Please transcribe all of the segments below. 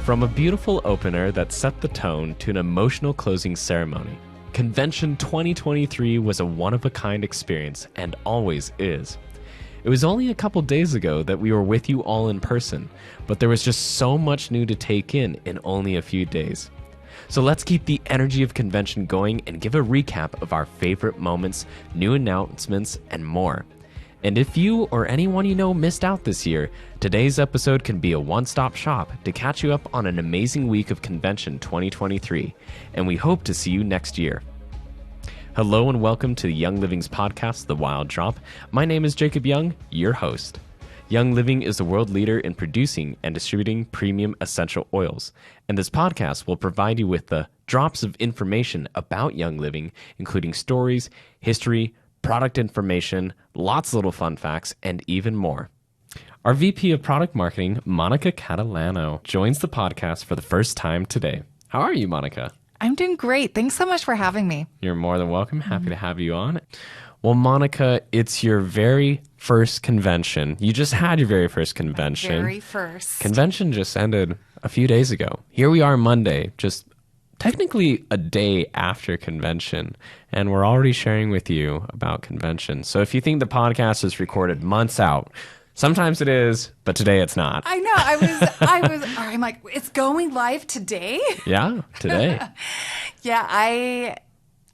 From a beautiful opener that set the tone to an emotional closing ceremony, Convention 2023 was a one-of-a-kind experience and always is. It was only a couple days ago that we were with you all in person, but there was just so much new to take in only a few days. So let's keep the energy of convention going and give a recap of our favorite moments, new announcements, and more. And if you or anyone you know missed out this year, today's episode can be a one-stop shop to catch you up on an amazing week of Convention 2023, and we hope to see you next year. Hello and welcome to Young Living's podcast, The Wild Drop. My name is Jacob Young, your host. Young Living is the world leader in producing and distributing premium essential oils, and this podcast will provide you with the drops of information about Young Living, including stories, history, product information, lots of little fun facts, and even more. Our VP of Product Marketing, Monica Catalano, joins the podcast for the first time today. How are you, Monica? I'm doing great. Thanks so much for having me. You're more than welcome. Happy to have you on. Well, Monica, it's your very first convention. You just had your very first convention. My very first. Convention just ended a few days ago. Here we are Monday, just technically a day after convention, and we're already sharing with you about convention. So if you think the podcast is recorded months out, sometimes it is, but today it's not. I know. I'm like, it's going live today? Yeah, today. Yeah, I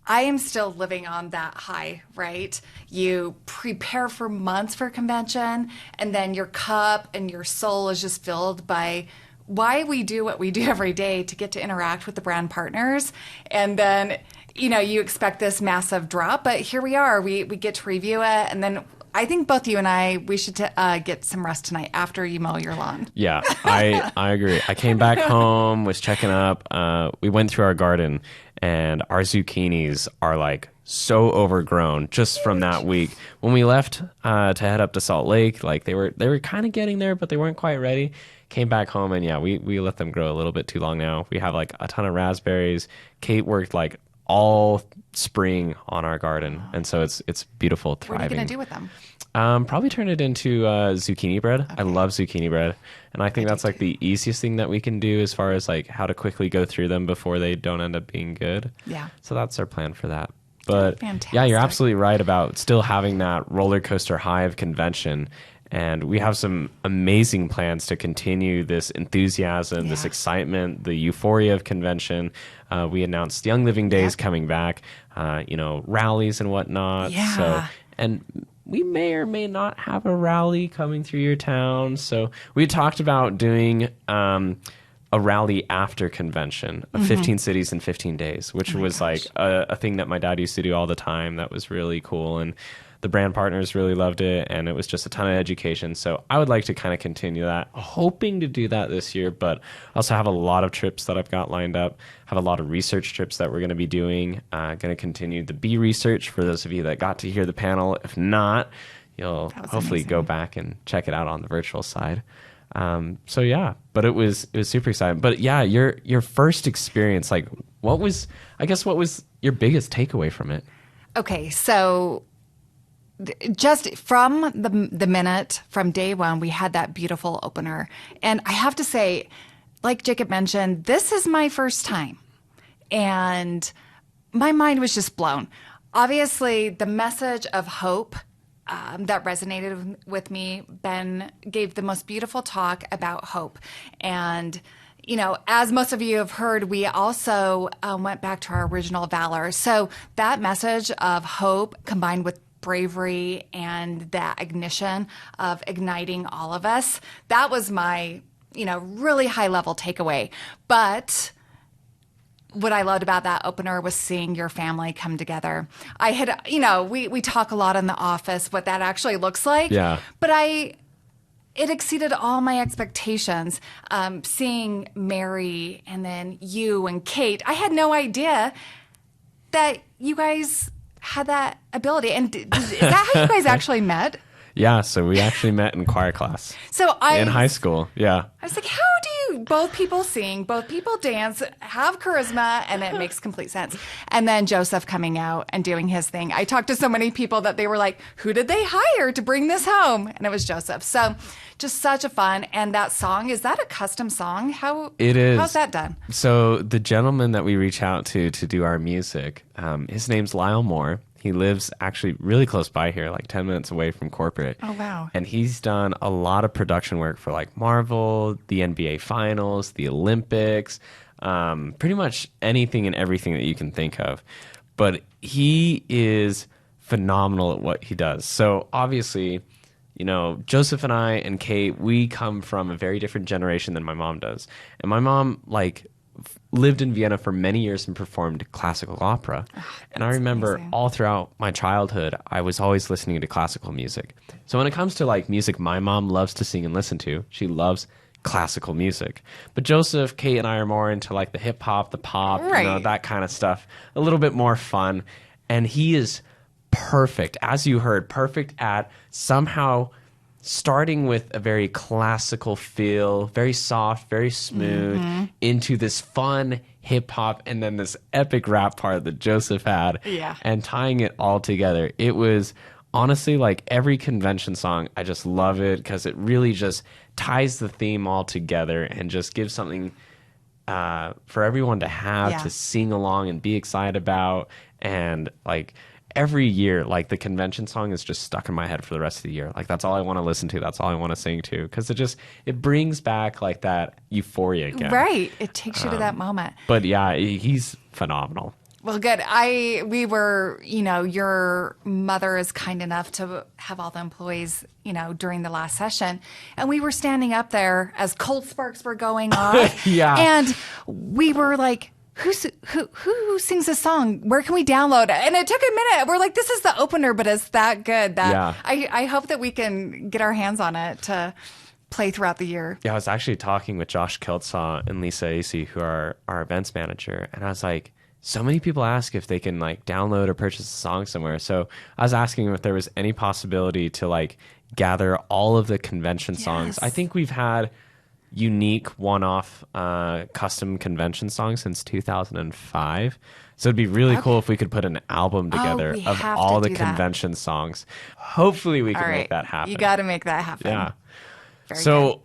am still living on that high, right? You prepare for months for convention, and then your cup and your soul is just filled by why we do what we do every day to get to interact with the brand partners. And then, you expect this massive drop, but here we are. We get to review it, and then I think both you and I, we should get some rest tonight after you mow your lawn. Yeah, I agree. I came back home, was checking up. We went through our garden, and our zucchinis are like so overgrown just from that week. When we left to head up to Salt Lake, like they were kind of getting there, but they weren't quite ready. Came back home, and yeah, we let them grow a little bit too long now. We have like a ton of raspberries. Kate worked like all spring on our garden, and so it's beautiful, thriving. What are you going to do with them? Probably turn it into zucchini bread. Okay. I love zucchini bread, and I think that's like the easiest thing that we can do as far as like how to quickly go through them before they don't end up being good. Yeah. So that's our plan for that. But fantastic. Yeah, you're absolutely right about still having that roller coaster high of convention. And we have some amazing plans to continue this enthusiasm, this excitement, the euphoria of convention. We announced Young Living Days coming back, rallies and whatnot. Yeah. So, and we may or may not have a rally coming through your town. So we talked about doing a rally after convention of 15 cities in 15 days, which was like a thing that my dad used to do all the time. That was really cool. And the brand partners really loved it, and it was just a ton of education. So I would like to kind of continue that, hoping to do that this year, but I also have a lot of trips that I've got lined up, have a lot of research trips that we're going to be doing, going to continue the B research for those of you that got to hear the panel. If not, you'll hopefully go back and check it out on the virtual side. But it was super exciting. But yeah, your first experience, like what was your biggest takeaway from it? Okay, so just from the minute, from day one, we had that beautiful opener. And I have to say, like Jacob mentioned, this is my first time. And my mind was just blown. Obviously, the message of hope that resonated with me. Ben gave the most beautiful talk about hope. And as most of you have heard, we also went back to our original valor. So that message of hope combined with bravery and that ignition of igniting all of us, that was my, really high level takeaway. But what I loved about that opener was seeing your family come together. I had, we talk a lot in the office what that actually looks like. Yeah. But it exceeded all my expectations. Seeing Mary and then you and Kate, I had no idea that you guys had that ability. And is that how you guys actually met? Yeah, so we actually met in choir class. In high school, yeah. I was like, both people sing, both people dance, have charisma, and it makes complete sense. And then Joseph coming out and doing his thing. I talked to so many people that they were like, who did they hire to bring this home? And it was Joseph. So just such a fun. And that song, is that a custom song? How it is. How's that done? So the gentleman that we reach out to do our music, his name's Lyle Moore. He lives actually really close by here, like 10 minutes away from corporate. Oh, wow. And he's done a lot of production work for like Marvel, the NBA Finals, the Olympics, pretty much anything and everything that you can think of. But he is phenomenal at what he does. So obviously, you know, Joseph and I and Kate, we come from a very different generation than my mom does. And my mom, like, lived in Vienna for many years and performed classical opera. And I remember all throughout my childhood, I was always listening to classical music. So when it comes to like music my mom loves to sing and listen to, she loves classical music. But Joseph, Kate, and I are more into like the hip hop, the pop, you know, that kind of stuff. A little bit more fun. And he is perfect, as you heard, perfect at somehow starting with a very classical feel, very soft, very smooth, into this fun hip hop and then this epic rap part that Joseph had, and tying it all together. It was honestly like every convention song. I just love it because it really just ties the theme all together and just gives something for everyone to have to sing along and be excited about. And like every year, like the convention song is just stuck in my head for the rest of the year. Like that's all I want to listen to. That's all I want to sing to, because it brings back like that euphoria again. Right. It takes you to that moment. But yeah, he's phenomenal. Well, good. We were, you know, your mother is kind enough to have all the employees, you know, during the last session. And we were standing up there as cold sparks were going on. And we were like, who sings this song? Where can we download it? And it took a minute. We're like, this is the opener, but it's that good that I hope that we can get our hands on it to play throughout the year. Yeah, I was actually talking with Josh Kiltsaw and Lisa Acey, who are our events manager. And I was like, so many people ask if they can like download or purchase a song somewhere. So I was asking if there was any possibility to like gather all of the convention songs. I think we've had unique one-off custom convention songs since 2005. So it'd be really cool if we could put an album together of all the convention songs. Hopefully we can make that happen. You got to make that happen. Yeah. So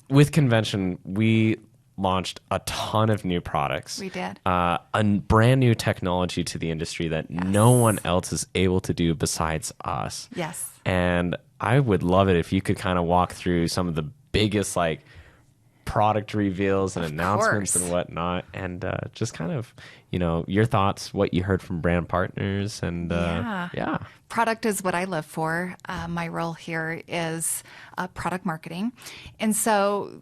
with convention, we launched a ton of new products. We did. A brand new technology to the industry that no one else is able to do besides us. Yes. And I would love it if you could kind of walk through some of the biggest like product reveals and announcements and whatnot, and just kind of, you know, your thoughts, what you heard from brand partners, and product is what I live for. My role here is product marketing, and so,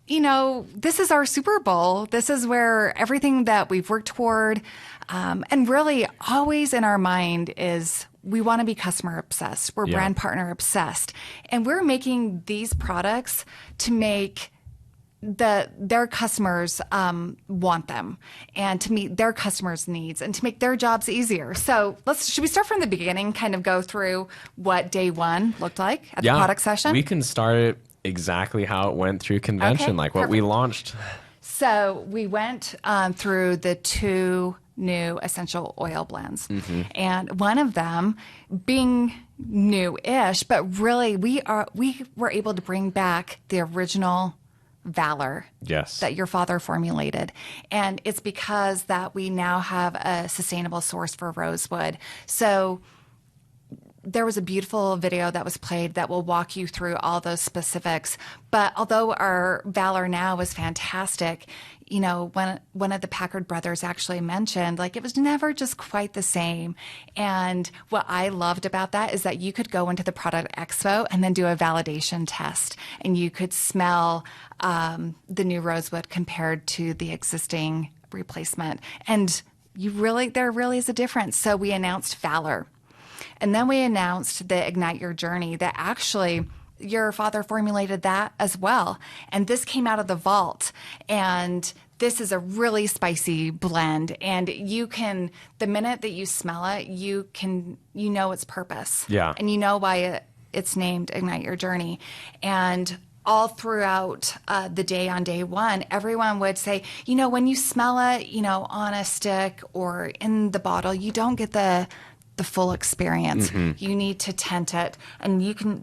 you know, this is our Super Bowl. This is where everything that we've worked toward, and really always in our mind is we want to be customer obsessed. We're brand partner obsessed, and we're making these products to make their customers want them, and to meet their customers' needs, and to make their jobs easier. So should we start from the beginning, kind of go through what day one looked like at the product session? We can start it exactly how it went through convention, like what we launched. So we went through the 2 new essential oil blends, and one of them being new-ish, but really we were able to bring back the original Valor that your father formulated. And it's because that we now have a sustainable source for rosewood. So there was a beautiful video that was played that will walk you through all those specifics. But although our Valor now is fantastic, you know, when one of the Packard brothers actually mentioned, like, it was never just quite the same. And what I loved about that is that you could go into the product expo and then do a validation test, and you could smell the new rosewood compared to the existing replacement. And there really is a difference. So we announced Valor. And then we announced the Ignite Your Journey, that actually your father formulated that as well. And this came out of the vault. And this is a really spicy blend. And the minute that you smell it, you know its purpose. Yeah. And you know why it's named Ignite Your Journey. And all throughout the day on day one, everyone would say, when you smell it, on a stick or in the bottle, you don't get the full experience. You need to tent it, and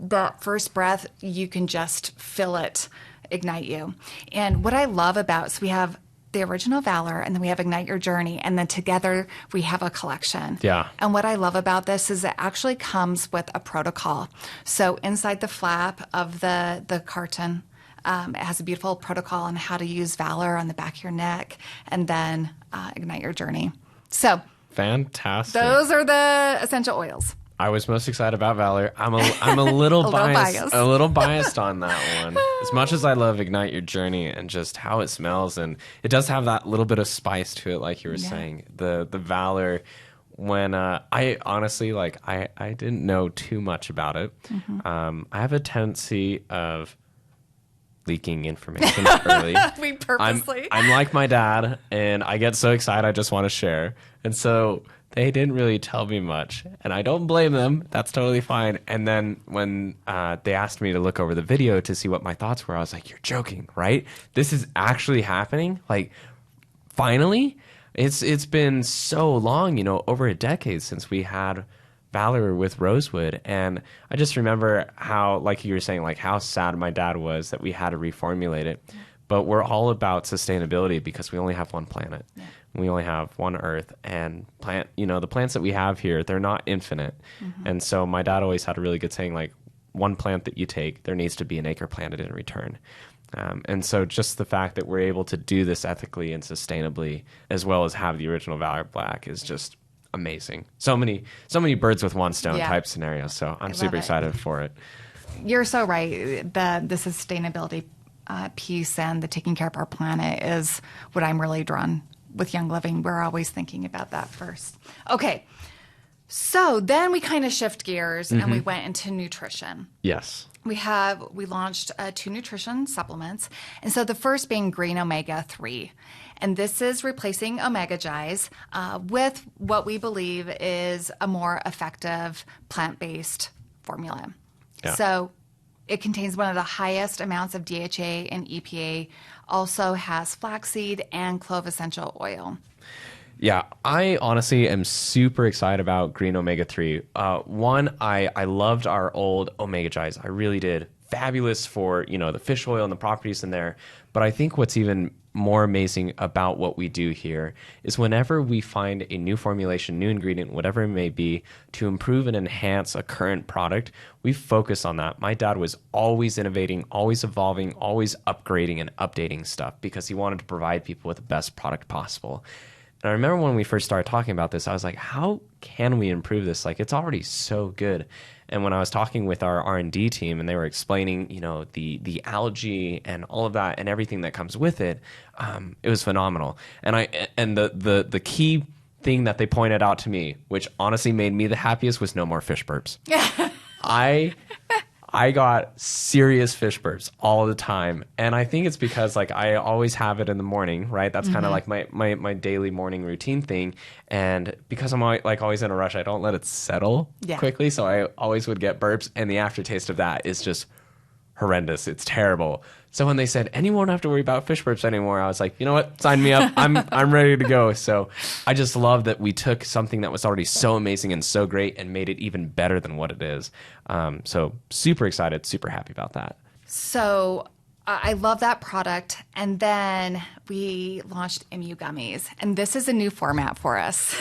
that first breath, you can just feel it ignite you. And what I love about, so we have the original Valor, and then we have Ignite Your Journey, and then together we have a collection. Yeah. And what I love about this is it actually comes with a protocol. So inside the flap of the carton, it has a beautiful protocol on how to use Valor on the back of your neck, and then Ignite Your Journey. So fantastic. Those are the essential oils. I was most excited about Valor. I'm a little biased. A little biased on that one. As much as I love Ignite Your Journey and just how it smells, and it does have that little bit of spice to it, like you were saying. The Valor, when I honestly, I didn't know too much about it. I have a tendency of leaking information early. We purposely. I'm like my dad, and I get so excited I just want to share. And so they didn't really tell me much, and I don't blame them. That's totally fine. And then when they asked me to look over the video to see what my thoughts were, I was like, you're joking, right? This is actually happening? Like, finally? It's been so long, over a decade since we had Valor with Rosewood. And I just remember how, like you were saying, like how sad my dad was that we had to reformulate it. But we're all about sustainability because we only have one planet. Yeah. We only have one Earth, and the plants that we have here, they're not infinite. And so my dad always had a really good saying, like, one plant that you take, there needs to be an acre planted in return. And so just the fact that we're able to do this ethically and sustainably, as well as have the original Valor Black, is just amazing. So many birds with one stone type scenarios. So I'm super excited for it. You're so right. The sustainability piece and the taking care of our planet is what I'm really drawn with Young Living. We're always thinking about that first. Okay. So then we kind of shift gears and we went into nutrition. Yes. We launched 2 nutrition supplements. And so the first being Green Omega 3. And this is replacing Omega Gies with what we believe is a more effective plant-based formula. Yeah. So it contains one of the highest amounts of DHA and EPA, also has flaxseed and clove essential oil. Yeah, I honestly am super excited about Green Omega 3. One, I loved our old Omega Gies. I really did. Fabulous for, the fish oil and the properties in there. But I think what's even more amazing about what we do here is whenever we find a new formulation, new ingredient, whatever it may be, to improve and enhance a current product, we focus on that. My dad was always innovating, always evolving, always upgrading and updating stuff because he wanted to provide people with the best product possible. And I remember when we first started talking about this, I was like, how can we improve this? Like, it's already so good. And when I was talking with our R&D team and they were explaining, the algae and all of that and everything that comes with it, it was phenomenal. And the key thing that they pointed out to me, which honestly made me the happiest, was no more fish burps. I got serious fish burps all the time. And I think it's because I always have it in the morning, right? That's kind of like my daily morning routine thing. And because I'm always in a rush, I don't let it settle quickly. So I always would get burps. And the aftertaste of that is just horrendous. It's terrible. So when they said, and you won't have to worry about fish burps anymore, I was like, you know what? Sign me up. I'm ready to go. So I just love that we took something that was already so amazing and so great and made it even better than what it is. So super excited, super happy about that. So I love that product. And then we launched MU Gummies. And this is a new format for us.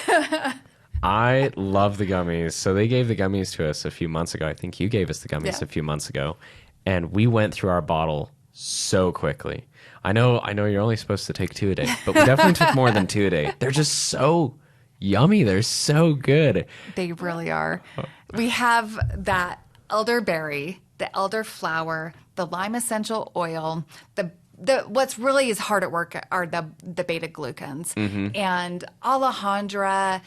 I love the gummies. So they gave the gummies to us a few months ago. I think you gave us the gummies a few months ago. And we went through our bottle so quickly. I know you're only supposed to take 2 a day, but we definitely took more than 2 a day. They're just so yummy. They're so good. They really are. We have that elderberry, the elderflower, the lime essential oil, the what's really is hard at work are the beta glucans. And Alejandra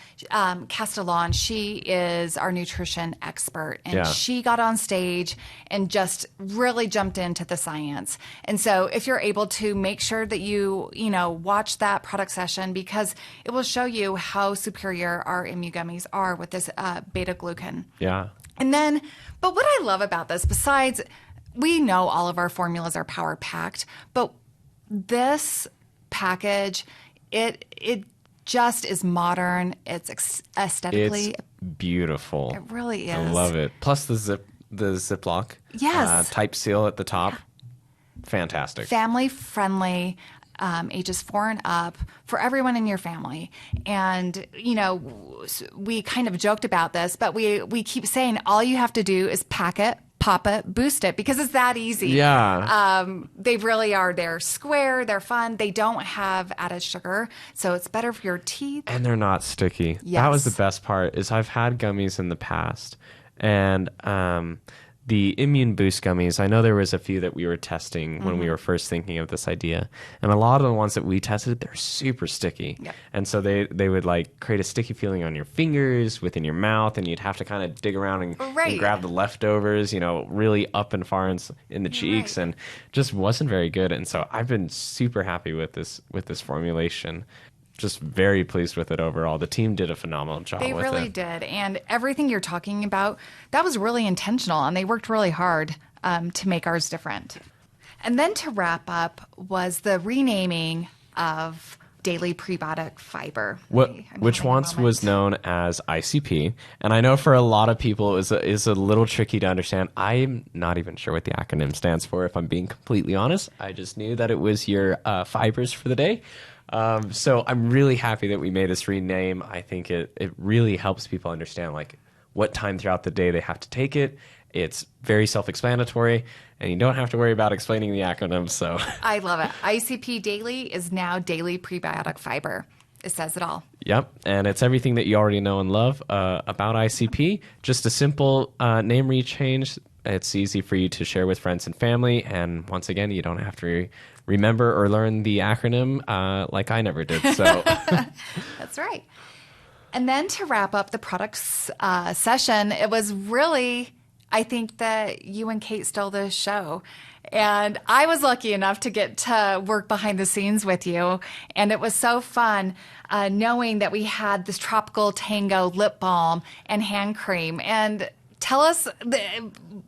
Castellon, she is our nutrition expert, and she got on stage and just really jumped into the science. And so if you're able to make sure that you watch that product session, because it will show you how superior our MU gummies are with this beta glucan. Yeah. And then, but what I love about this, besides we know all of our formulas are power packed, but this package, it just is modern. It's aesthetically, It's beautiful. it really is. I love it. Plus the Ziploc Yes. type seal at the top. Fantastic. Family friendly, ages 4 and up, for everyone in your family. And, you know, we kind of joked about this, but we keep saying all you have to do is pack it, pop it, boost it, because it's that easy. Yeah. They really are. They're square, they're fun, they don't have added sugar, so it's better for your teeth. And they're not sticky. Yes. That was the best part, is I've had gummies in the past, and the Immune Boost gummies, I know there was a few that we were testing when we were first thinking of this idea. And a lot of the ones that we tested, they're super sticky. Yep. And so they would like create a sticky feeling on your fingers, within your mouth, and you'd have to kind of dig around and Right. grab the leftovers, you know, really up and far in the cheeks, Right. and just wasn't very good. And so I've been super happy with this formulation. Just very pleased with it overall. The team did a phenomenal job They with really it. did. And everything you're talking about, that was really intentional, and they worked really hard to make ours different. And then to wrap up was the renaming of Daily Prebiotic Fiber. Which once was known as ICP, and I know for a lot of people is a little tricky to understand. I'm not even sure what the acronym stands for, if I'm being completely honest. I just knew that it was your fibers for the day. So I'm really happy that we made this rename. I think it really helps people understand like what time throughout the day they have to take it. It's very self-explanatory, and you don't have to worry about explaining the acronym. So I love it. ICP Daily is now Daily Prebiotic Fiber. It says it all. Yep, and it's everything that you already know and love about ICP. Just a simple name rechange. It's easy for you to share with friends and family, and once again, you don't have to remember or learn the acronym like I never did. So That's right. And then to wrap up the products session, it was really, I think, that you and Kate stole the show. And I was lucky enough to get to work behind the scenes with you. And it was so fun knowing that we had this Tropical Tango lip balm and hand cream. And tell us,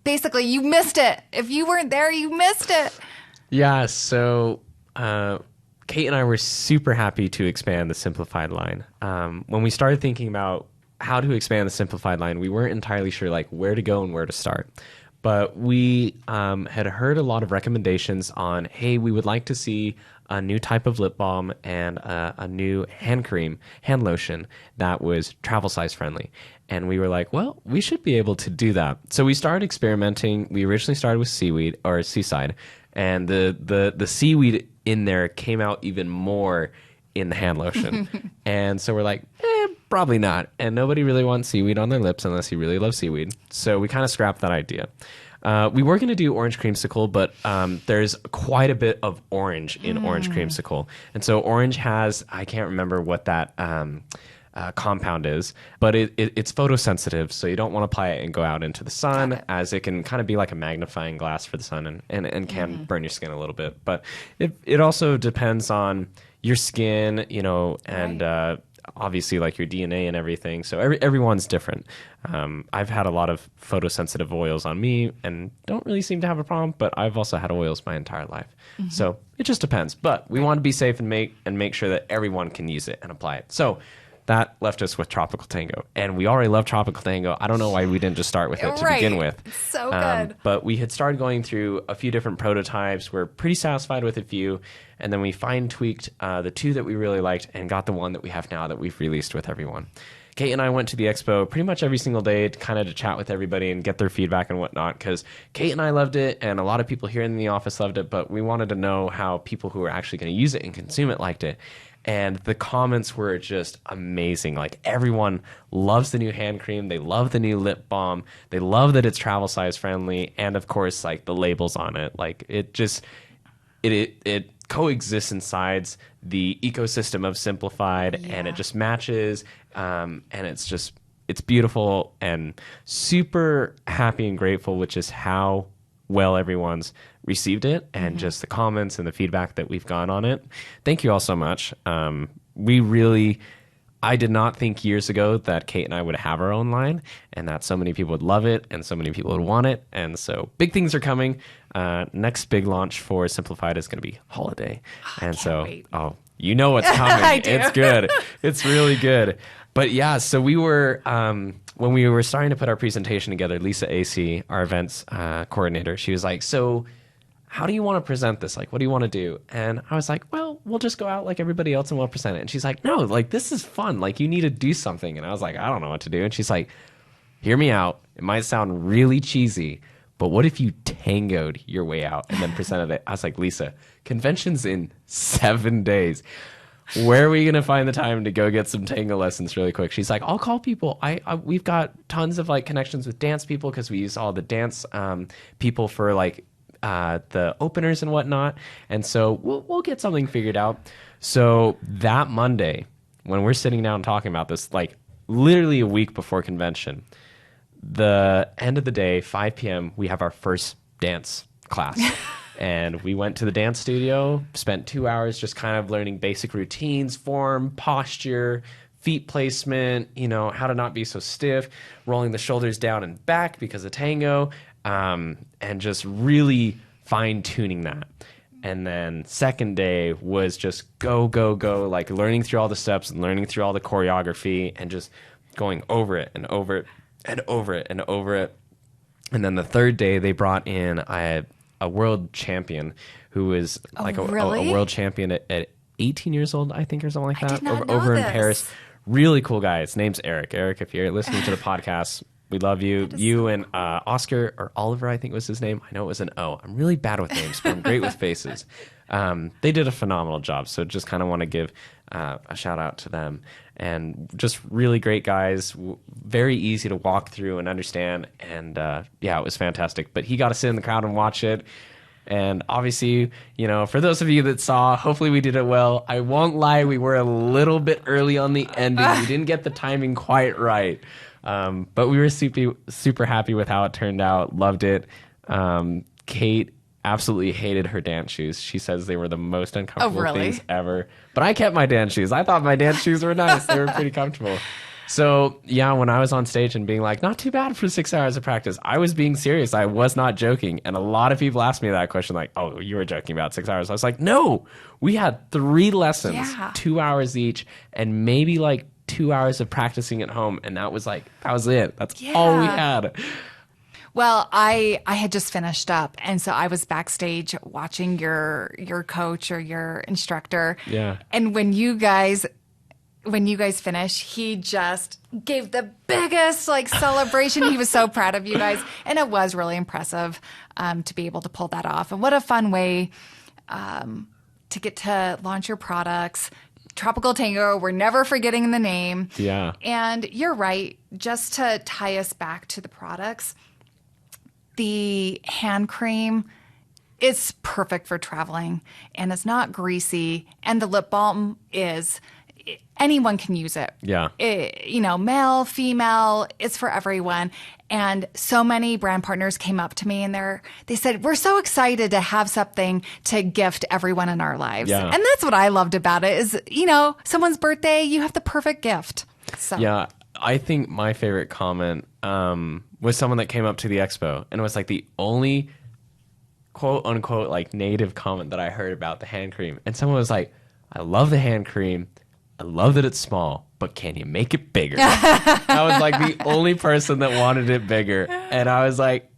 basically, you missed it. If you weren't there, you missed it. yeah, so Kate and I were super happy to expand the simplified line. When we started thinking about how to expand the simplified line, we weren't entirely sure like where to go and where to start. But we had heard a lot of recommendations on, hey, we would like to see a new type of lip balm and a new hand cream, hand lotion that was travel size friendly. And we were like, well, we should be able to do that. So we started experimenting. We originally started with seaweed or seaside, and the seaweed in there came out even more in the hand lotion. And so we're like, probably not. And nobody really wants seaweed on their lips unless you really love seaweed. So we kind of scrapped that idea. We were going to do orange creamsicle, but there's quite a bit of orange in orange creamsicle. And so orange has, I can't remember what that compound is, but it's photosensitive, so you don't want to apply it and go out into the sun, as it can kind of be like a magnifying glass for the sun and can burn your skin a little bit. But it also depends on your skin, you know, and obviously like your DNA and everything. So everyone's different. I've had a lot of photosensitive oils on me and don't really seem to have a problem, but I've also had oils my entire life. So it just depends. But we want to be safe and make sure that everyone can use it and apply it. So that left us with Tropical Tango. And we already love Tropical Tango. I don't know why we didn't just start with it to begin with. So good. But we had started going through a few different prototypes. We're pretty satisfied with a few. And then we fine-tweaked the two that we really liked and got the one that we have now that we've released with everyone. Kate and I went to the Expo pretty much every single day to kind of to chat with everybody and get their feedback and whatnot, because Kate and I loved it, and a lot of people here in the office loved it, but we wanted to know how people who were actually going to use it and consume it liked it. And the comments were just amazing. Like, everyone loves the new hand cream. They love the new lip balm. They love that it's travel size friendly. And of course, like, the labels on it. Like, it just, it coexists inside the ecosystem of Simplified, and it just matches. And it's beautiful, and super happy and grateful, which is how well everyone's received it, and just the comments and the feedback that we've gotten on it. Thank you all so much. We really I did not think years ago that Kate and I would have our own line and that so many people would love it and so many people would want it. And so big things are coming. Next big launch for Simplified is going to be holiday. And so, wait. You know what's coming. I do. It's good. It's really good. But yeah, so we were, when we were starting to put our presentation together, Lisa AC, our events coordinator, she was like, so how do you want to present this? Like, what do you want to do? And I was like, well, we'll just go out like everybody else and we'll present it. And she's like, no, like, this is fun. Like, you need to do something. And I was like, I don't know what to do. And she's like, hear me out. It might sound really cheesy, but what if you tangoed your way out and then presented it? I was like, Lisa, convention's in 7 days. Where are we going to find the time to go get some tango lessons really quick? She's like, I'll call people. We've got tons of like connections with dance people because we use all the dance people for like the openers and whatnot. And so we'll get something figured out. So that Monday, when we're sitting down talking about this, like literally a week before convention, the end of the day, 5 p.m., we have our first dance class. And we went to the dance studio, spent 2 hours just kind of learning basic routines, form, posture, feet placement, how to not be so stiff, rolling the shoulders down and back because of tango, and just really fine-tuning that. And then second day was just go, like learning through all the steps and learning through all the choreography and just going over it and over it and over it and over it. And then the third day, they brought in a world champion who was like a world champion at 18 years old, I think, or something like that. I did not know over in this. Paris. Really cool guy. His name's Eric. Eric, if you're listening to the podcast, we love you. You and Oscar, or Oliver, I think was his name. I know it was an O. I'm really bad with names, but I'm great with faces. They did a phenomenal job. So just kind of want to give a shout out to them. And just really great guys, very easy to walk through and understand. And yeah, it was fantastic. But he got to sit in the crowd and watch it. And obviously, for those of you that saw, hopefully we did it well. I won't lie, we were a little bit early on the ending. We didn't get the timing quite right. But we were super happy with how it turned out. Loved it. Kate absolutely hated her dance shoes. She says they were the most uncomfortable things ever. But I kept my dance shoes. I thought my dance shoes were nice. They were pretty comfortable. So, yeah, when I was on stage and being like, not too bad for 6 hours of practice, I was being serious. I was not joking. And a lot of people asked me that question, like, oh, you were joking about 6 hours. I was like, no, we had 3 lessons, 2 hours each, and maybe like 2 hours of practicing at home. And that was it. That's all we had. Well, I had just finished up, and so I was backstage watching your coach or your instructor. Yeah. And when you guys finished, he just gave the biggest celebration. He was so proud of you guys, and it was really impressive to be able to pull that off. And what a fun way to get to launch your products. Tropical Tango, we're never forgetting the name. Yeah. And you're right, just to tie us back to the products, the hand cream is perfect for traveling, and it's not greasy, and the lip balm anyone can use it. Yeah. Male, female, it's for everyone. And so many brand partners came up to me and they said, we're so excited to have something to gift everyone in our lives. Yeah. And that's what I loved about it is, someone's birthday, you have the perfect gift. So. Yeah. I think my favorite comment was someone that came up to the expo, and it was like the only quote unquote native comment that I heard about the hand cream. And someone was like, I love the hand cream. I love that it's small, but can you make it bigger? I was like the only person that wanted it bigger. And I was like,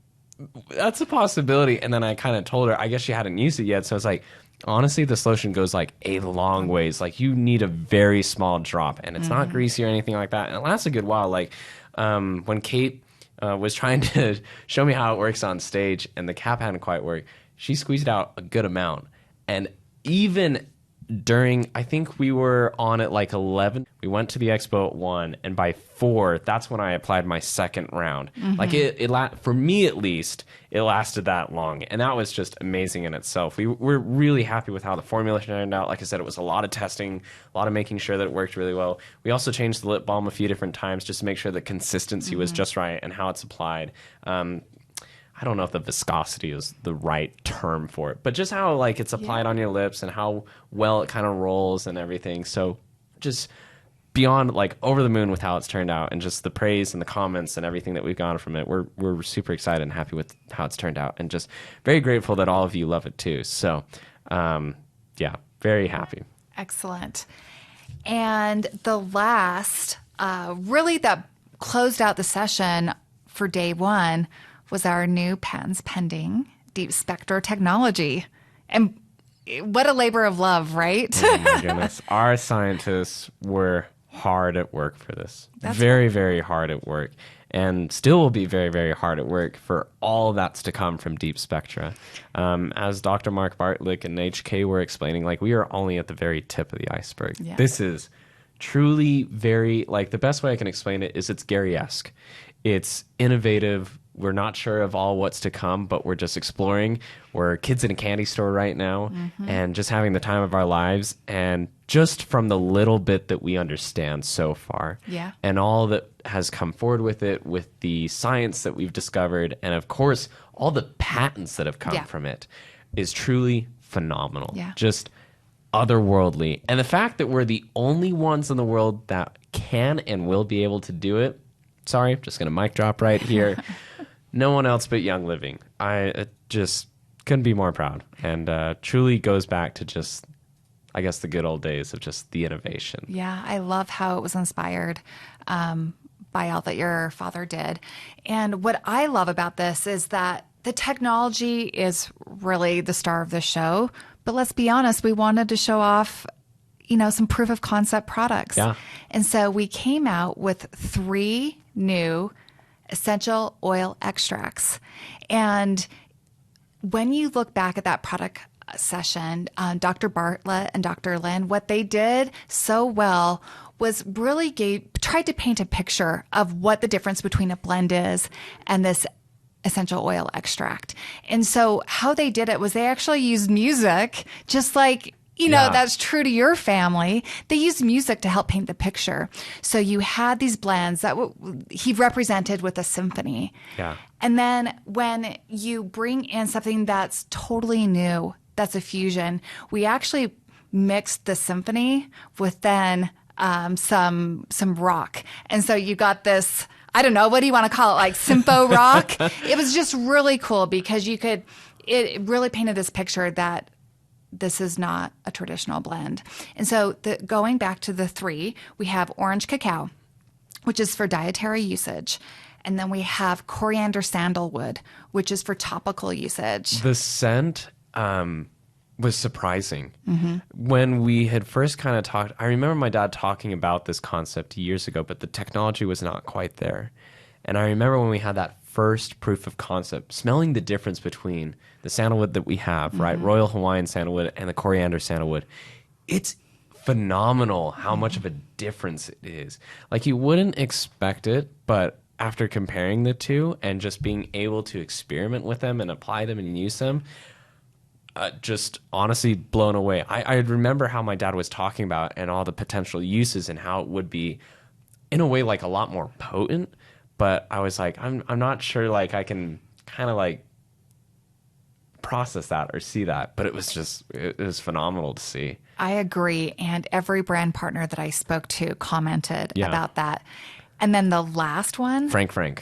that's a possibility. And then I kind of told her, I guess she hadn't used it yet. So I was like, honestly, this lotion goes a long ways. You need a very small drop, and it's not greasy or anything like that. And it lasts a good while. When Kate was trying to show me how it works on stage and the cap hadn't quite worked, she squeezed out a good amount. And even during, I think we were on at 11. We went to the expo at 1, and by 4, that's when I applied my second round. For me at least, it lasted that long, and that was just amazing in itself. We're really happy with how the formula turned out. Like I said, it was a lot of testing, a lot of making sure that it worked really well. We also changed the lip balm a few different times just to make sure the consistency was just right and how it's applied. I don't know if the viscosity is the right term for it, but just how it's applied on your lips and how well it kind of rolls and everything. So just beyond like over the moon with how it's turned out, and just the praise and the comments and everything that we've gotten from it. We're super excited and happy with how it's turned out, and just very grateful that all of you love it too. So, yeah, very happy. Excellent. And the last, really that closed out the session for day one was our new patents pending deep spectra technology. And what a labor of love, right? Oh my goodness. Our scientists were hard at work for this. Very, very hard at work. And still will be very, very hard at work for all that's to come from deep spectra. As Dr. Mark Bartlick and HK were explaining, like, we are only at the very tip of the iceberg. Yeah. This is truly very, like, the best way I can explain it is it's Gary-esque. It's innovative. We're not sure of all what's to come, but we're just exploring. We're kids in a candy store right now, and just having the time of our lives. And just from the little bit that we understand so far, and all that has come forward with it, with the science that we've discovered, and of course, all the patents that have come from it, is truly phenomenal. Just otherworldly. And the fact that we're the only ones in the world that can and will be able to do it. Sorry, just going to mic drop right here. No one else but Young Living. I just couldn't be more proud. And truly goes back to just, I guess, the good old days of just the innovation. Yeah, I love how it was inspired by all that your father did. And what I love about this is that the technology is really the star of the show. But let's be honest, we wanted to show off, you know, some proof of concept products. Yeah. And so we came out with 3 new essential oil extracts. And when you look back at that product session, Dr. Bartlett and Dr. Lynn, what they did so well was really tried to paint a picture of what the difference between a blend is and this essential oil extract. And so how they did it was they actually used music, just like, you know, that's true to your family. They used music to help paint the picture. So you had these blends that he represented with a symphony. Yeah. And then when you bring in something that's totally new, that's a fusion, we actually mixed the symphony with then some rock. And so you got this, I don't know, what do you want to call it? Like sympo rock? It was just really cool because it really painted this picture that this is not a traditional blend. And so going back to the 3, we have orange cacao, which is for dietary usage. And then we have coriander sandalwood, which is for topical usage. The scent was surprising. When we had first kind of talked, I remember my dad talking about this concept years ago, but the technology was not quite there. And I remember when we had that first proof of concept, smelling the difference between the sandalwood that we have, right? Royal Hawaiian sandalwood and the coriander sandalwood. It's phenomenal how much of a difference it is. Like, you wouldn't expect it, but after comparing the two and just being able to experiment with them and apply them and use them, just honestly blown away. I remember how my dad was talking about and all the potential uses and how it would be, in a way, like a lot more potent. But I was like, I'm not sure, like, I can kind of like process that or see that. But it was phenomenal to see. I agree. And every brand partner that I spoke to commented about that. And then the last one. Frank. Don't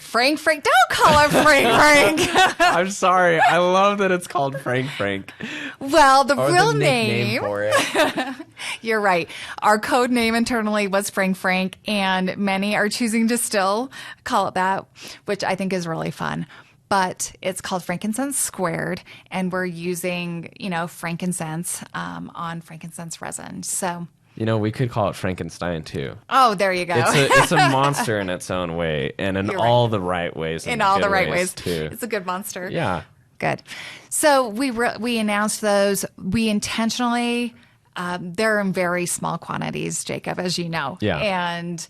call her Frank. I'm sorry. I love that it's called Frank. Well, the or real the name. For it. You're right. Our code name internally was Frank, and many are choosing to still call it that, which I think is really fun. But it's called Frankincense Squared, and we're using, frankincense on frankincense resin. So. We could call it Frankenstein too. Oh, there you go. It's a monster in its own way, and in all the right ways. In all the right ways too. It's a good monster. Yeah. Good. So we announced those. We intentionally, they're in very small quantities, Jacob, as you know. Yeah. And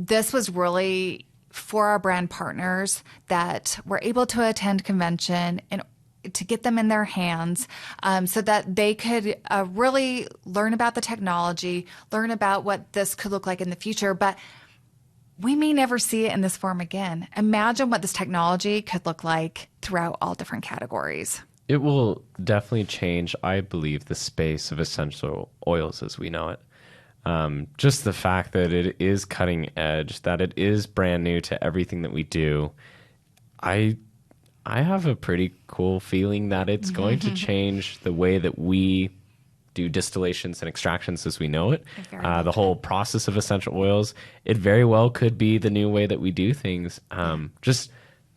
this was really for our brand partners that were able to attend convention and to get them in their hands so that they could really learn about the technology, learn about what this could look like in the future. But we may never see it in this form again. Imagine what this technology could look like throughout all different categories. It will definitely change, I believe, the space of essential oils as we know it. Just the fact that it is cutting edge, that it is brand new to everything that we do. I have a pretty cool feeling that it's going to change the way that we do distillations and extractions as we know it. The whole process of essential oils, it very well could be the new way that we do things. Just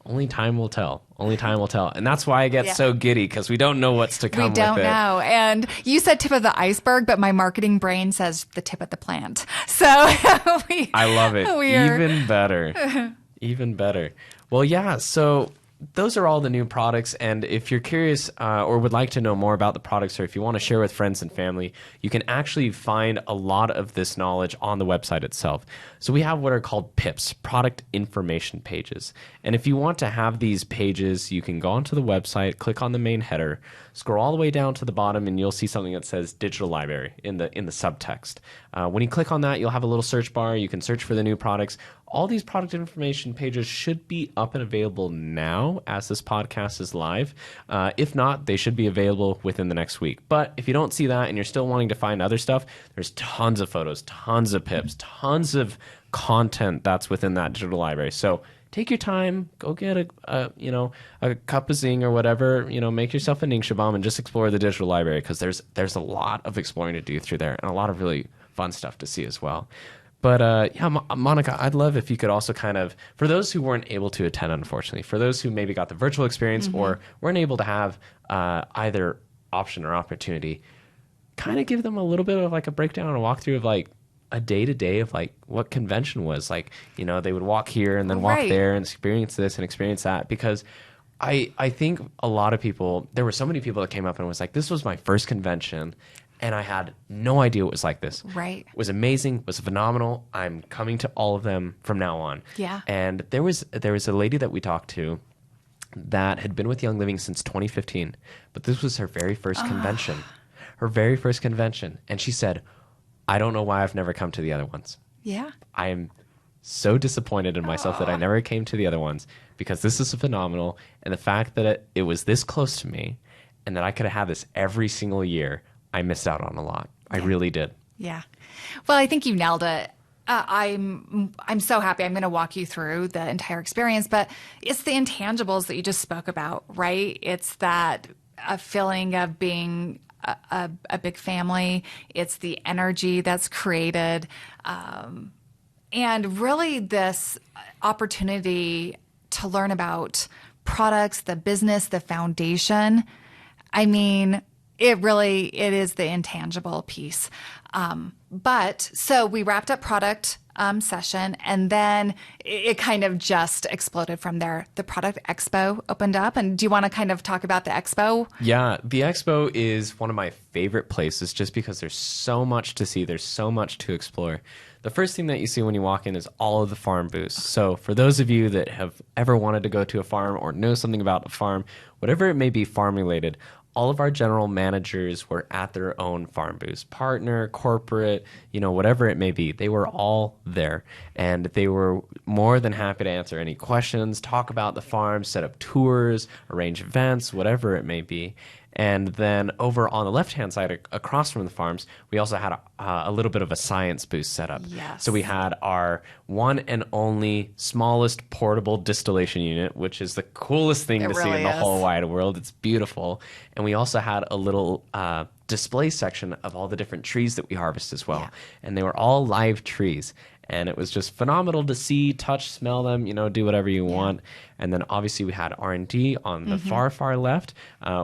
only time will tell. Only time will tell. And that's why I get so giddy, because we don't know what's to come with it. We don't know. And you said tip of the iceberg, but my marketing brain says the tip of the plant. So I love it. Even better. Even better. Well, yeah, so those are all the new products, and if you're curious or would like to know more about the products, or if you want to share with friends and family, you can actually find a lot of this knowledge on the website itself. So we have what are called PIPs, product information pages. And if you want to have these pages, you can go onto the website, click on the main header, scroll all the way down to the bottom, and you'll see something that says digital library in the subtext. When you click on that, you'll have a little search bar. You can search for the new products. All these product information pages should be up and available now as this podcast is live. If not, they should be available within the next week. But if you don't see that and you're still wanting to find other stuff, there's tons of photos, tons of pips, tons of content that's within that digital library. So take your time, go get a cup of Zing or whatever, make yourself a Ningxia bomb and just explore the digital library, because there's a lot of exploring to do through there and a lot of really fun stuff to see as well. But Monica, I'd love if you could also kind of, for those who weren't able to attend, unfortunately, for those who maybe got the virtual experience or weren't able to have either option or opportunity, kind of give them a little bit of like a breakdown and a walkthrough of like a day-to-day of like what convention was. Like, they would walk here and then walk there and experience this and experience that, because I think a lot of people, there were so many people that came up and was like, this was my first convention and I had no idea it was like this. Right. It was amazing. It was phenomenal. I'm coming to all of them from now on. Yeah. And there was a lady that we talked to that had been with Young Living since 2015, but this was her very first convention. Her very first convention. And she said, I don't know why I've never come to the other ones. Yeah. I am so disappointed in myself that I never came to the other ones, because this is phenomenal. And the fact that it was this close to me and that I could have had this every single year, I missed out on a lot. I really did. Yeah. Well, I think you nailed it. I'm so happy. I'm going to walk you through the entire experience, but it's the intangibles that you just spoke about, right? It's that a feeling of being a big family. It's the energy that's created. And really this opportunity to learn about products, the business, the foundation. I mean, it is the intangible piece. But so we wrapped up product session, and then it kind of just exploded from there. The product expo opened up. And do you want to kind of talk about the expo? Yeah, the expo is one of my favorite places just because there's so much to see. There's so much to explore. The first thing that you see when you walk in is all of the farm booths. So for those of you that have ever wanted to go to a farm or know something about a farm, whatever it may be farm related, all of our general managers were at their own farm booths, partner, corporate, whatever it may be. They were all there, and they were more than happy to answer any questions, talk about the farm, set up tours, arrange events, whatever it may be. And then over on the left-hand side, across from the farms, we also had a little bit of a science booth set up. Yes. So we had our one and only smallest portable distillation unit, which is the coolest thing to see in the whole wide world. It's beautiful. And we also had a little display section of all the different trees that we harvest as well. Yeah. And they were all live trees. And it was just phenomenal to see, touch, smell them, do whatever you want. And then obviously we had R&D on the far left,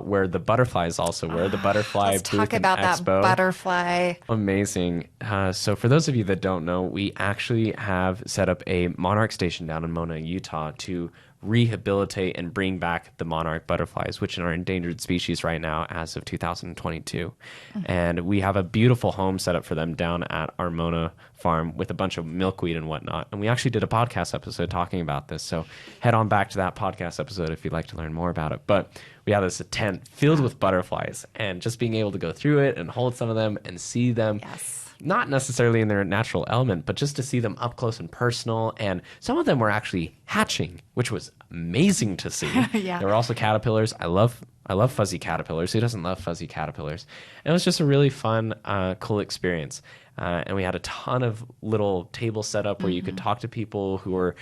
where the butterflies also were. The butterfly Let's booth talk about Expo. That butterfly. Amazing. So for those of you that don't know, we actually have set up a monarch station down in Mona, Utah, to rehabilitate and bring back the monarch butterflies, which are endangered species right now as of 2022. And we have a beautiful home set up for them down at our Mona farm with a bunch of milkweed and whatnot. And we actually did a podcast episode talking about this. So head on back to that podcast episode if you'd like to learn more about it. But we have this tent filled with butterflies, and just being able to go through it and hold some of them and see them. Yes. Not necessarily in their natural element, but just to see them up close and personal. And some of them were actually hatching, which was amazing to see. Yeah. There were also caterpillars. I love fuzzy caterpillars. Who doesn't love fuzzy caterpillars? And it was just a really fun, cool experience. and we had a ton of little tables set up where you could talk to people who were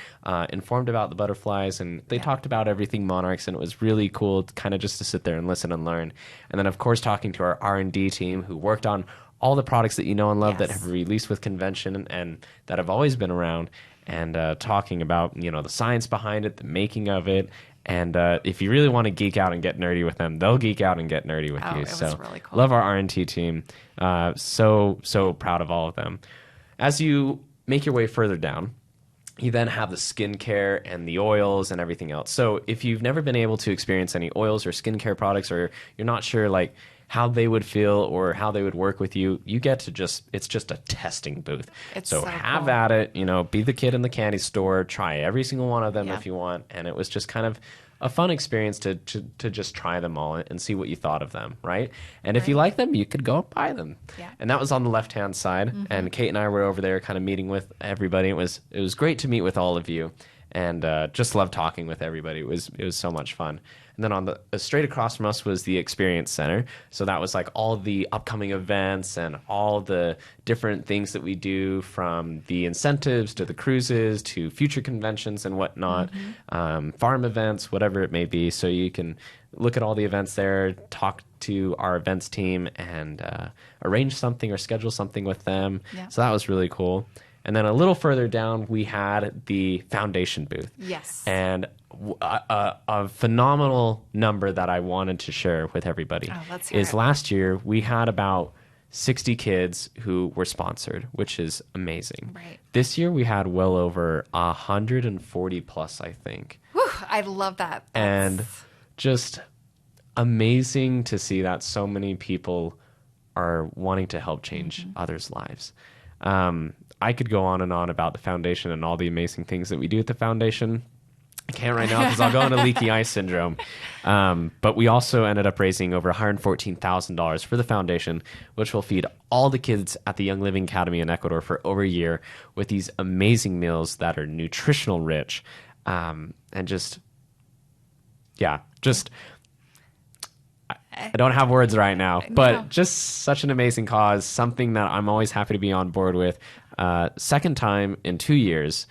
informed about the butterflies, and they talked about everything monarchs, and it was really cool kind of just to sit there and listen and learn. And then, of course, talking to our R&D team who worked on all the products that you know and love that have released with convention and that have always been around, and talking about, you know, the science behind it, the making of it. And if you really want to geek out and get nerdy with them, they'll geek out and get nerdy with you. It was really cool. Love our R&T team. So proud of all of them. As you make your way further down, you then have the skincare and the oils and everything else. So if you've never been able to experience any oils or skincare products, or you're not sure like how they would feel or how they would work with you, you get to it's just a testing booth. So have cool. at it, you know, be the kid in the candy store, try every single one of them if you want. And it was just kind of a fun experience to just try them all and see what you thought of them, right? And if you like them, you could go and buy them. Yeah. And that was on the left-hand side. And Kate and I were over there kind of meeting with everybody. It was great to meet with all of you, and just loved talking with everybody. It was so much fun. And then on the straight across from us was the Experience Center. So that was like all the upcoming events and all the different things that we do, from the incentives to the cruises to future conventions and whatnot, farm events, whatever it may be. So you can look at all the events there, talk to our events team, and arrange something or schedule something with them. Yeah. So that was really cool. And then a little further down, we had the foundation booth. Yes. And a phenomenal number that I wanted to share with everybody is last year we had about 60 kids who were sponsored, which is amazing. Right. This year we had well over 140 plus, I think. Whew, I love that. And just amazing to see that so many people are wanting to help change others' lives. I could go on and on about the foundation and all the amazing things that we do at the foundation. I can't right now because I'll go into leaky eye syndrome. But we also ended up raising over $114,000 for the foundation, which will feed all the kids at the Young Living Academy in Ecuador for over a year with these amazing meals that are nutritional rich. And just I don't have words right now, but just such an amazing cause, something that I'm always happy to be on board with. Second time in 2 years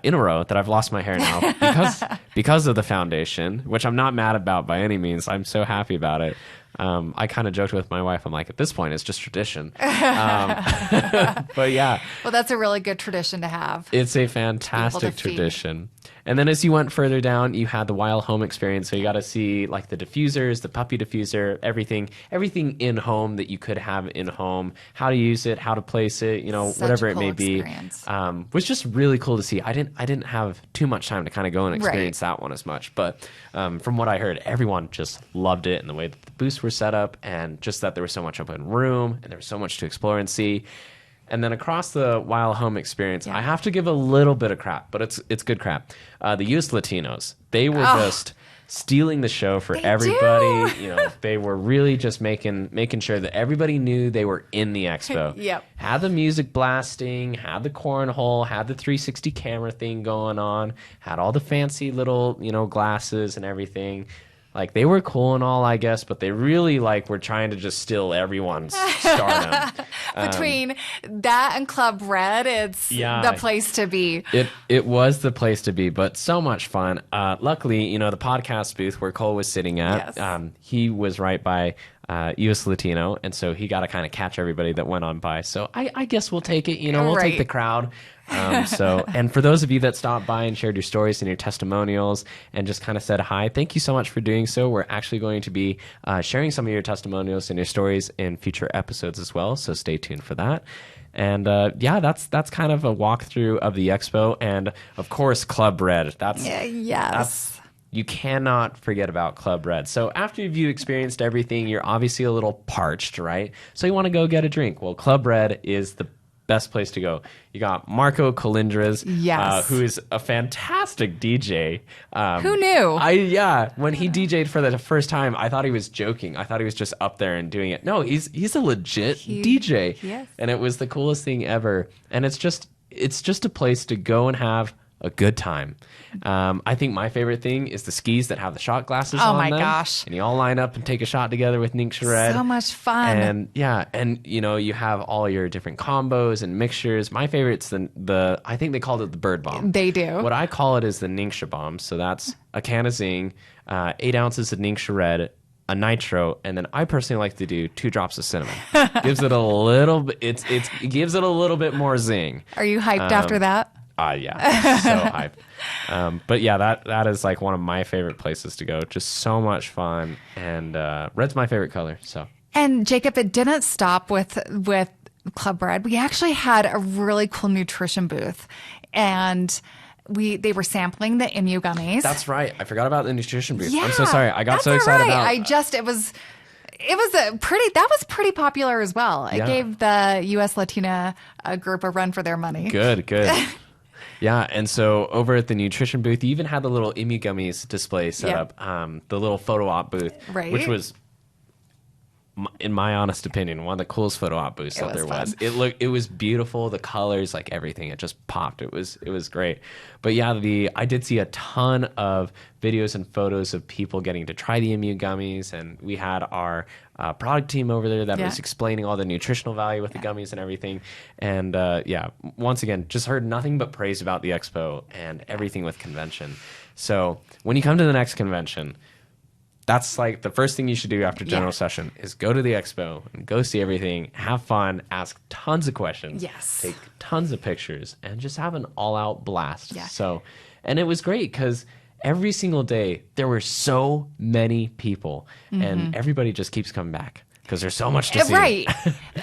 in a row that I've lost my hair now because of the foundation, which I'm not mad about by any means. I'm so happy about it. I kind of joked with my wife. I'm like, at this point, it's just tradition. But yeah. Well, that's a really good tradition to have. It's a fantastic tradition. And then as you went further down, you had the Wild Home experience. So you got to see like the diffusers, the puppy diffuser, everything in home that you could have in home, how to use it, how to place it, you know, whatever it may be. Was just really cool to see. I didn't have too much time to kind of go and experience that one as much. But from what I heard, everyone just loved it, and the way that the booths were set up, and just that there was so much open room and there was so much to explore and see. And then across the Wild Home experience, I have to give a little bit of crap, but it's good crap. The US Latinos, they were just stealing the show for everybody. You know, they were really just making sure that everybody knew they were in the expo. Had the music blasting, had the cornhole, had the 360 camera thing going on, had all the fancy little, you know, glasses and everything. Like, they were cool and all, I guess, but they really, like, were trying to just steal everyone's stardom. Between that and Club Red, it's the place to be. It was the place to be, but so much fun. Luckily, you know, the podcast booth where Cole was sitting at, he was right by US Latino, and so he got to kind of catch everybody that went on by. So I guess we'll take it, you know, we'll take the crowd. And for those of you that stopped by and shared your stories and your testimonials and just kind of said hi, thank you so much for doing so. We're actually going to be sharing some of your testimonials and your stories in future episodes as well, so stay tuned for that. And that's kind of a walkthrough of the expo, and of course Club Red. That's you cannot forget about Club Red. So after you've experienced everything, you're obviously a little parched, right? So you want to go get a drink. Well, Club Red is the best place to go. You got Marco Colindres, who is a fantastic DJ. Who knew? When he DJ'd for the first time, I thought he was joking. I thought he was just up there and doing it. No, he's a legit DJ. Yes. And it was the coolest thing ever. And it's just a place to go and have a good time. I think my favorite thing is the skis that have the shot glasses Oh on my them. gosh. And you all line up and take a shot together with Ningxia Red. So much fun. And yeah, and you know, you have all your different combos and mixtures. My favorite's the I think they called it the bird bomb. They do. What I call it is the Ningxia bomb. So that's a can of Zing, 8 ounces of Ningxia Red, a nitro, and then I personally like to do 2 drops of cinnamon. Gives it a little bit. It gives it a little bit more zing. Are you hyped after that? Yeah, so hyped. But yeah, that is like one of my favorite places to go. Just so much fun, and red's my favorite color. So. And Jacob, it didn't stop with Club Red. We actually had a really cool nutrition booth, and they were sampling the MU gummies. That's right. I forgot about the nutrition booth. Yeah, I'm so sorry. I got so that's excited all right. about. It was that was pretty popular as well. It Yeah. gave the U.S. Latina group a run for their money. Good. Yeah, and so over at the nutrition booth, you even had the little Emu Gummies display set Yep. up, the little photo op booth, Right. which was, in my honest opinion, one of the coolest photo op booths that there was. It was beautiful, the colors, like everything, it just popped. It was great. But yeah, I did see a ton of videos and photos of people getting to try the Emu Gummies, and we had our product team over there that Yeah. was explaining all the nutritional value with the gummies and everything. And once again, just heard nothing but praise about the expo and everything with convention. So when you come to the next convention, that's like the first thing you should do after general session is go to the expo and go see everything, have fun, ask tons of questions, Yes. take tons of pictures, and just have an all-out blast. Yeah. So, and it was great because every single day there were so many people, and everybody just keeps coming back because there's so much to see. Right.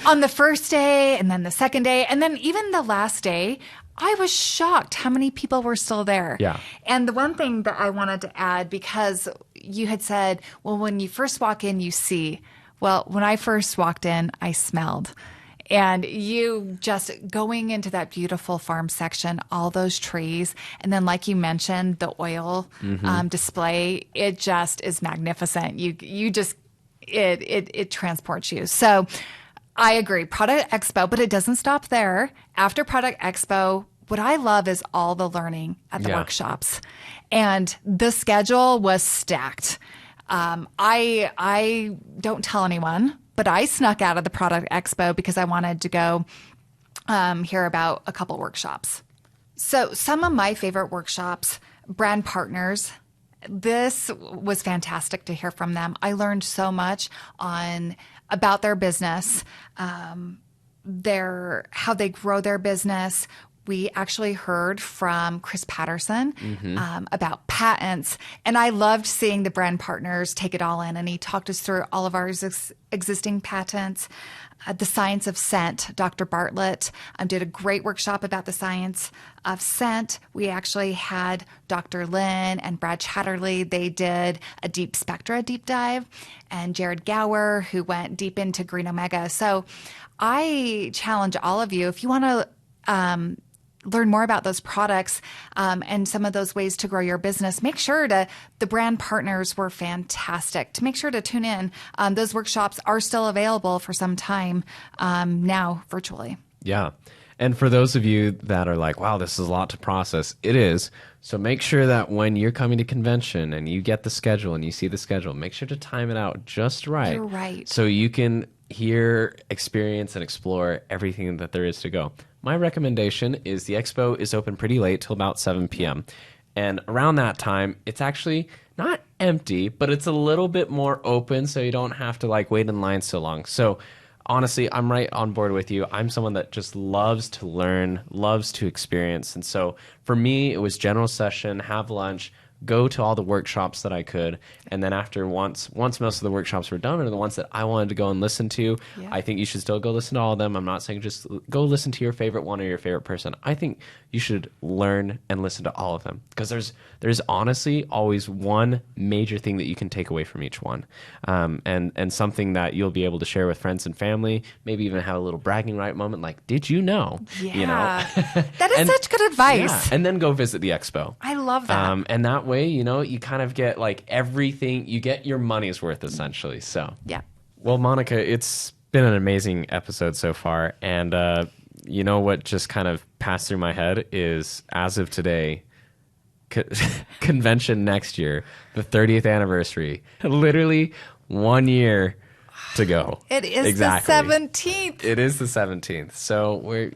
On the first day, and then the second day, and then even the last day, I was shocked how many people were still there. Yeah. And the one thing that I wanted to add, because you had said, well, when you first walk in, you see. Well, when I first walked in, I smelled. And you just going into that beautiful farm section, all those trees, and then like you mentioned, the oil display, it just is magnificent. You just it transports you. So I agree, Product Expo, but it doesn't stop there. After Product Expo, what I love is all the learning at the workshops, and the schedule was stacked. I don't tell anyone, but I snuck out of the Product Expo because I wanted to go hear about a couple workshops. So some of my favorite workshops, brand partners. This was fantastic to hear from them. I learned so much about their business, how they grow their business. We actually heard from Chris Patterson about patents, and I loved seeing the brand partners take it all in. And he talked us through all of our existing patents. The Science of Scent, Dr. Bartlett did a great workshop about the science of scent. We actually had Dr. Lynn and Brad Chatterley. They did a deep spectra deep dive, and Jared Gower, who went deep into Green Omega. So I challenge all of you, if you want to learn more about those products and some of those ways to grow your business, make sure the brand partners were fantastic. To make sure to tune in. Those workshops are still available for some time now virtually. Yeah. And for those of you that are like, wow, this is a lot to process, it is. So make sure that when you're coming to convention and you get the schedule and you see the schedule, make sure to time it out just right. You're right. So you can hear, experience, and explore everything that there is to go. My recommendation is the expo is open pretty late till about 7 p.m. And around that time, it's actually not empty, but it's a little bit more open, so you don't have to like wait in line so long. So honestly, I'm right on board with you. I'm someone that just loves to learn, loves to experience. And so for me, it was general session, have lunch, go to all the workshops that I could. And then after once most of the workshops were done, or the ones that I wanted to go and listen to, I think you should still go listen to all of them. I'm not saying just go listen to your favorite one or your favorite person. I think you should learn and listen to all of them, because there's honestly always one major thing that you can take away from each one, and something that you'll be able to share with friends and family, maybe even have a little bragging right moment like, did you know? Yeah. You know? That is such good advice. Yeah. And then go visit the expo. I love that. And that way, you kind of get like everything, you get your money's worth essentially. So, Yeah. Well, Monica, it's been an amazing episode so far. And you know what just kind of passed through my head is, as of today, co- convention next year, the 30th anniversary. Literally 1 year to go. It is exactly. the 17th. It is the 17th. So we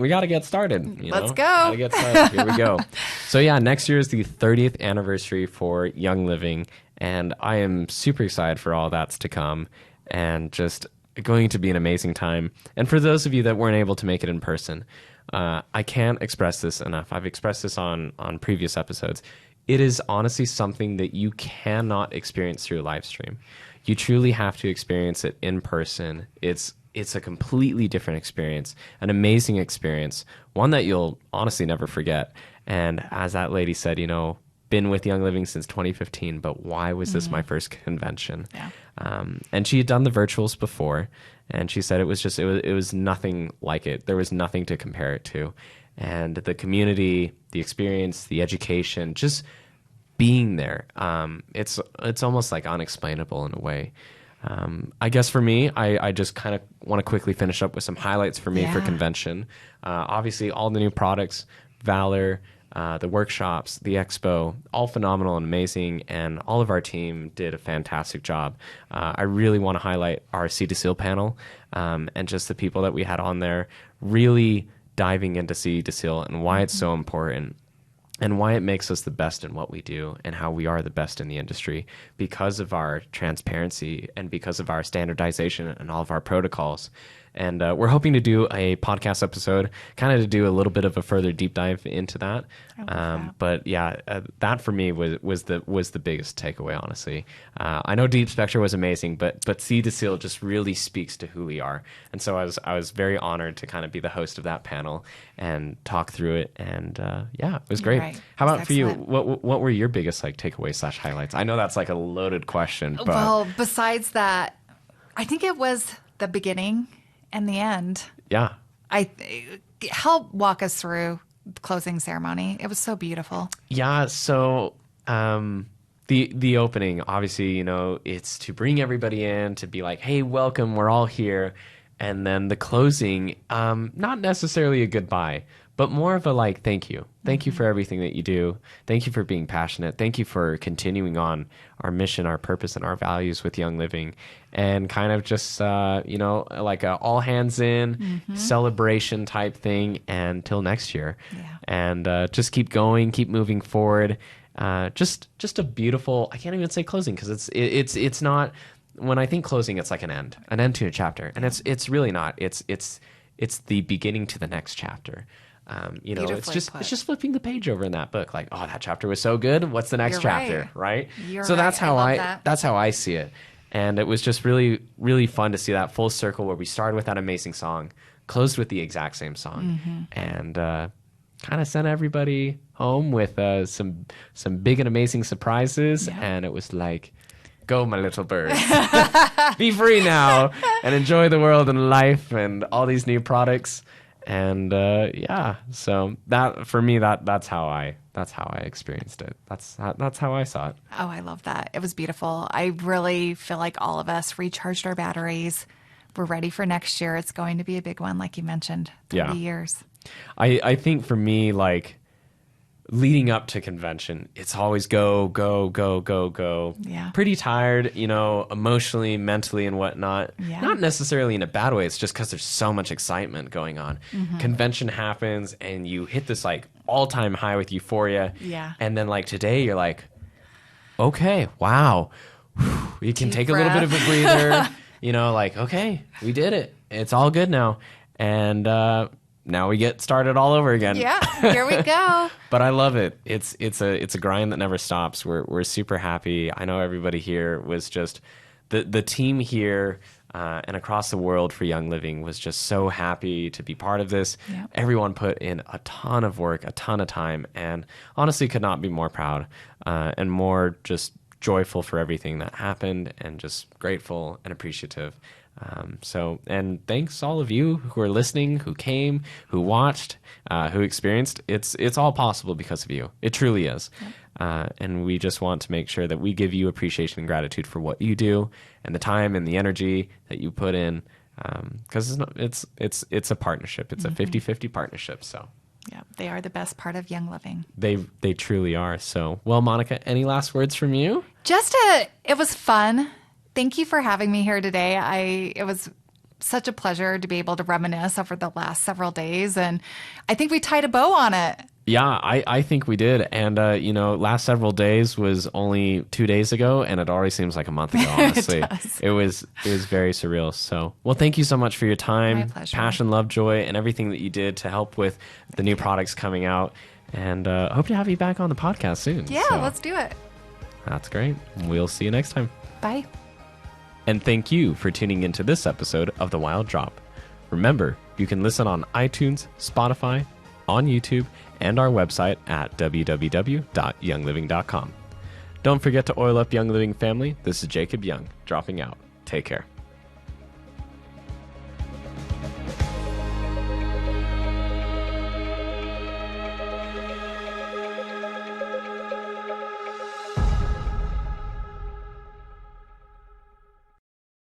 got to get started. Let's go. Gotta get started. Here we go. So yeah, next year is the 30th anniversary for Young Living, and I am super excited for all that's to come, and just going to be an amazing time. And for those of you that weren't able to make it in person, I can't express this enough. I've expressed this on previous episodes. It is honestly something that you cannot experience through a live stream. You truly have to experience it in person. It's a completely different experience, an amazing experience, one that you'll honestly never forget. And as that lady said, been with Young Living since 2015, but why was this my first convention? Yeah. And she had done the virtuals before, and she said it was nothing like it. There was nothing to compare it to. And the community, the experience, the education, just being there, it's almost like unexplainable in a way. I guess for me, I just kind of want to quickly finish up with some highlights for me for convention. Obviously, all the new products, Valor, the workshops, the expo, all phenomenal and amazing, and all of our team did a fantastic job. I really want to highlight our Sea to Seal panel, and just the people that we had on there really diving into Sea to Seal and why it's so important, and why it makes us the best in what we do, and how we are the best in the industry because of our transparency and because of our standardization and all of our protocols. And we're hoping to do a podcast episode, kind of to do a little bit of a further deep dive into that. But yeah, that for me was the biggest takeaway, honestly. I know Deep Spectre was amazing, but Sea to Seal just really speaks to who we are. And so I was very honored to kind of be the host of that panel and talk through it. And yeah, it was great. Right. How about for you? Excellent. What were your biggest takeaways / highlights? I know that's like a loaded question, but Well, besides that, I think it was the beginning and the end. yeah. Help walk us through the closing ceremony. It was so beautiful. Yeah, so the opening, obviously, it's to bring everybody in, to be like, hey, welcome, we're all here. And then the closing, not necessarily a goodbye, but more of a thank you. Thank you for everything that you do. Thank you for being passionate. Thank you for continuing on our mission, our purpose, and our values with Young Living. And kind of just, like a all hands in celebration type thing until next year. Yeah. And just keep going, keep moving forward. Just a beautiful, I can't even say closing because it's not, when I think closing, it's like an end to a chapter. And it's really not. It's the beginning to the next chapter. It's just flipping the page over in that book. Like, oh, that chapter was so good. What's the next You're chapter, right? You're so that's right. how that's how I see it. And it was just really, really fun to see that full circle where we started with that amazing song, closed with the exact same song, and kind of sent everybody home with some big and amazing surprises. Yeah. And it was like, go, my little bird. Be free now and enjoy the world and life and all these new products. And yeah, so that for me, that's how I experienced it. That's how I saw it. Oh, I love that. It was beautiful. I really feel like all of us recharged our batteries. We're ready for next year. It's going to be a big one, like you mentioned, 30 years. I think for me, leading up to convention, it's always go, go, go, go, go. Yeah. Pretty tired, emotionally, mentally, and whatnot. Yeah. Not necessarily in a bad way. It's just because there's so much excitement going on. Convention happens, and you hit this all-time high with euphoria. Yeah. And then today, you're like, okay, wow. You can Deep take a little bit of breath. a breather. Okay, we did it. It's all good now. And now we get started all over again. Yeah, here we go. But I love it. It's a grind that never stops. We're super happy. I know everybody here was just the team here and across the world for Young Living was just so happy to be part of this. Yep. Everyone put in a ton of work, a ton of time, and honestly could not be more proud and more just joyful for everything that happened, and just grateful and appreciative. And thanks all of you who are listening, who came, who watched, who experienced. It's all possible because of you. It truly is. Yep. And we just want to make sure that we give you appreciation and gratitude for what you do and the time and the energy that you put in. Because it's a partnership. It's a 50-50 partnership. So Yeah, they are the best part of Young Living. They truly are. So, well, Monica, any last words from you? It was fun. Thank you for having me here today. It was such a pleasure to be able to reminisce over the last several days, and I think we tied a bow on it. Yeah, I think we did. And, last several days was only 2 days ago, and it already seems like a month ago, honestly. It was very surreal. So, well, thank you so much for your time, My pleasure. passion, love, joy, and everything that you did to help with the new products coming out. And hope to have you back on the podcast soon. Yeah, So, let's do it. that's great. We'll see you next time. Bye. And thank you for tuning into this episode of The Wild Drop. Remember, you can listen on iTunes, Spotify, on YouTube, and our website at www.youngliving.com. Don't forget to oil up Young Living family. This is Jacob Young, dropping out. Take care.